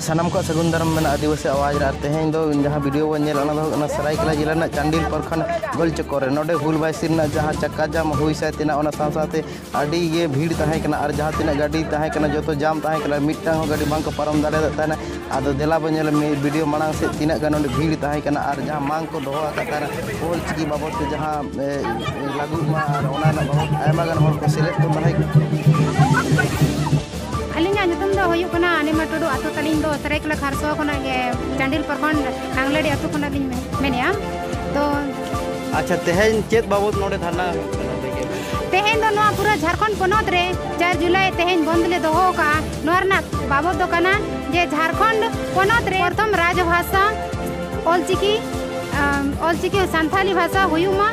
सानाम को सगुन दाराम में आदिवासी आवाज रहते हैं दो जहाँ वीडियो बन सरायकेला जिला चांडिल प्रखंड गोलचक्कर नोडे हुल बाईसी जहाँ चक्का जाम हुई से तीना साथे अड़ी ये भीड़ तहेकना और जहाँ तीना गाड़ी तहेकना जो तो जाम तहेकना मिट्टांग गाड़ी बांग को पारम दाड़ेना आदो देला बन वीडियो मांग से तीना गान भीड़ तहेकना और जहाँ मांग को दोहो ओल चिकी बाबद से जहाँ लागू बाबद आयमा गान हर को सेलेद को तहे अलिंगा नितम दो होयो कना अनिमा टुडू आतो तलिंग दो सरायकेला खारसो कना गे चांडिल प्रखंड नांगलाडी आतो कना दिन मेनिया तो अच्छा तेहेन चेत बाबद नोडे धारणा तेहेन दो नोआ पूरा झारखंड पोनोत रे 4 जुलाई तेहेन बंद ले दोहो का नोरना बाबद दो कना जे झारखंड पोनोत रे प्रथम राजभाषा ऑलचिकी संथाली भाषा हुयुमा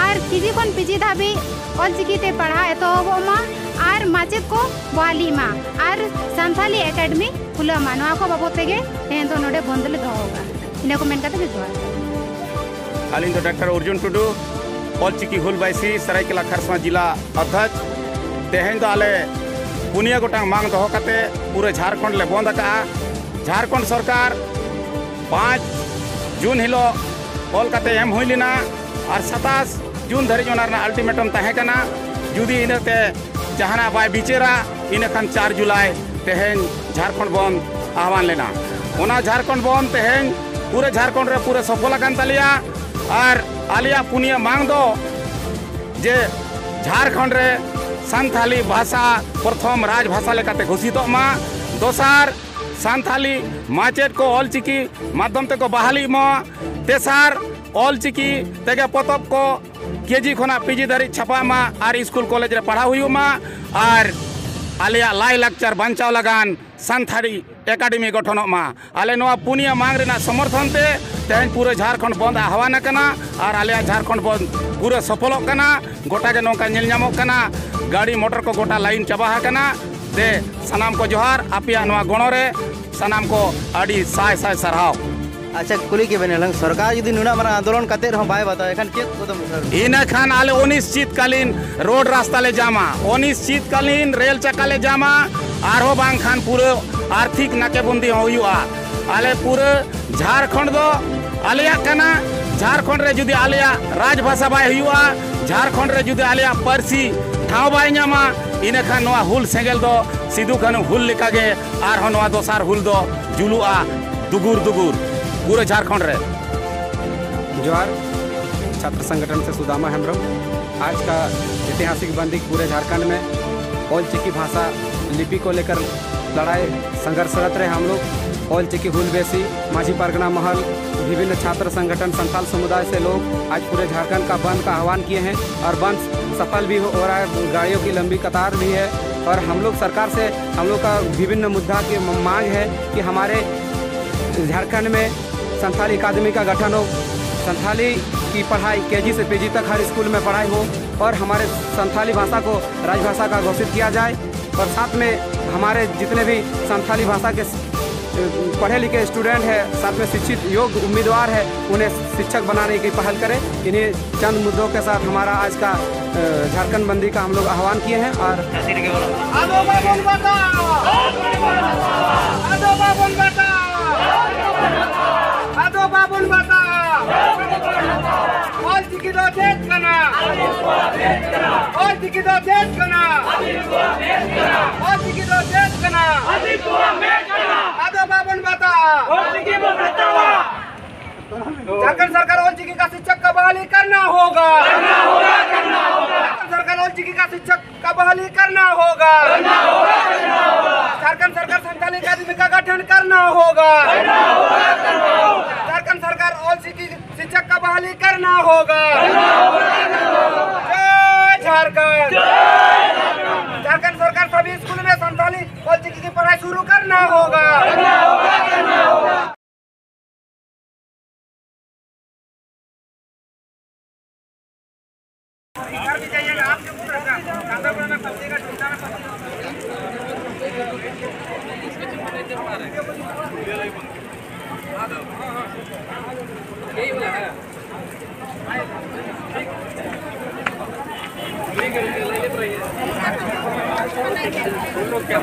और पीजी खन पीजी धाबी ऑलचिकी ते पढ़ा एतोबमा और माचेद को बहाली मा और संथाली एकेडमी खुला मा नोआ को बाबद तेगे तेहेन तो नोडे बंद ले दोहोगा इने को मेन काते बिजवा आलिन तो डॉक्टर अर्जुन टुडू ऑलचिकी हुल बाईसी सरायकेला खरसवा जिला अध्यक्ष तेहेन तो आले पुनिया गोटांग मांग दोहो काते पूरे झारखंड ले बंद का झारखंड सरकार 5 जून हिलो ऑल काते एम हुइलिना और 27 जून धरी जोनारना अल्टीमेटम तहेकना जुदी इनते जहाना बाय बिचेरा इनखान 4 जुलाई तेहेन झारखंड बंद आह्वान लेना ओना झारखंड बंद तेहेन पूरे झारखंड रे पूरे सफल आकान तलिया और आलिया पुनिया मांग दो जे झारखंड रे संथाली भाषा प्रथम राजभाषा लेकाते घोषित मा दोसार संथाली माचेद को ऑलचिकी माध्यम ते को बहाली मा तेसार ऑलचिकी तेगे पतब को केजी खोना पीजी धरी छपा मा और स्कूल कॉलेज रे पढ़ा हुई मा और आलिया लाई लाक्चर बंचाव लगान संथाली एकेडमी गठन मा आले नोआ पुनिया मांग रेना समर्थन ते तेहेन पूरे झारखंड बंद आह्वान कना और आलिया झारखंड बंद पूरे सफल कना गोटा के नौका नेल नामोग कना गाड़ी मोटर को गोटा लाइन चाबा कना दे सनाम को जोहार आपिया नोआ गणो रे सनाम को आड़ी साय साय सरहाव अच्छा कुली के बने सरकार यदि नुना मारा आंदोलन करते रहो बाय बताओ एखन के कदम इन खान आले अनिश्चितकालीन रोड रास्ता ले जामा अनिश्चितकालीन रेल चक्का ले जामा आरो बांग खान पूरे आर्थिक नाकेबंदी हुआ आले पूरे झारखंड दो आलिया कना झारखंड रे जुदी आलिया राजभाषा बाय हुआ झारखंड रे जुदी आलिया परसी ठाव बाय नामा इन खान नोआ हुल सेंगेल दो सिदु खान हुल लेकागे आर हो नोआ दोसार हुल दो जुलुआ दुगुर दुगुर पूरे झारखंड रे जोहार छात्र संगठन से सुदामा हेम्ब्रम आज का ऐतिहासिक बंदी पूरे झारखंड में ऑलचिकी भाषा लिपि को लेकर लड़ाई संघर्षरत रहे हम लोग ऑलचिकी हुल बेसी माझी परगना महल विभिन्न छात्र संगठन संथाल समुदाय से लोग आज पूरे झारखंड का बंद का आह्वान किए हैं और बंद सफल भी हो रहा है गाड़ियों की लंबी कतार भी है और हम लोग सरकार से हम लोग का विभिन्न मुद्दा की मांग है कि हमारे झारखंड में संथाली अकादमी का गठन हो संथाली की पढ़ाई केजी से पीजी तक हर स्कूल में पढ़ाई हो और हमारे संथाली भाषा को राजभाषा का घोषित किया जाए और साथ में हमारे जितने भी संथाली भाषा के पढ़े लिखे स्टूडेंट हैं साथ में शिक्षित योग्य उम्मीदवार है उन्हें शिक्षक बनाने की पहल करें। इन्हीं चंद मुद्दों के साथ हमारा आज का झारखंड बंदी का हम लोग आह्वान किए हैं और झारखंड सरकार ऑलचिकी का शिक्षक का बहाली करना होगा सरकार ऑलचिकी का शिक्षक का बहाली करना होगा झारखंड सरकार संथाली अकादमी का गठन करना होगा झारखंड सरकार ऑलचिकी शिक्षक का बहाली करना होगा जय झारखंड झारखंड सरकार सभी स्कूल में संथाली ऑलचिकी की पढ़ाई शुरू करना होगा। घर भी जाइएगा आपके क्या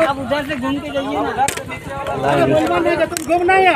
आप उधर से घूम के जाइए ना, तुम घूमना है।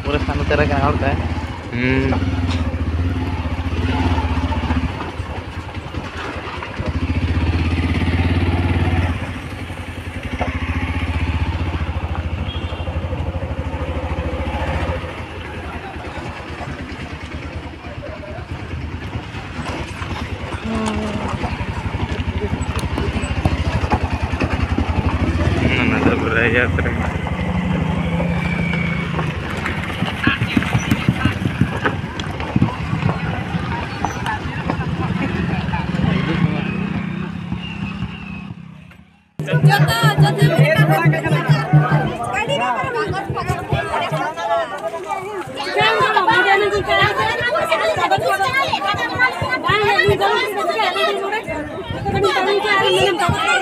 पूरे सामने तेरा क्या होता है। Bye.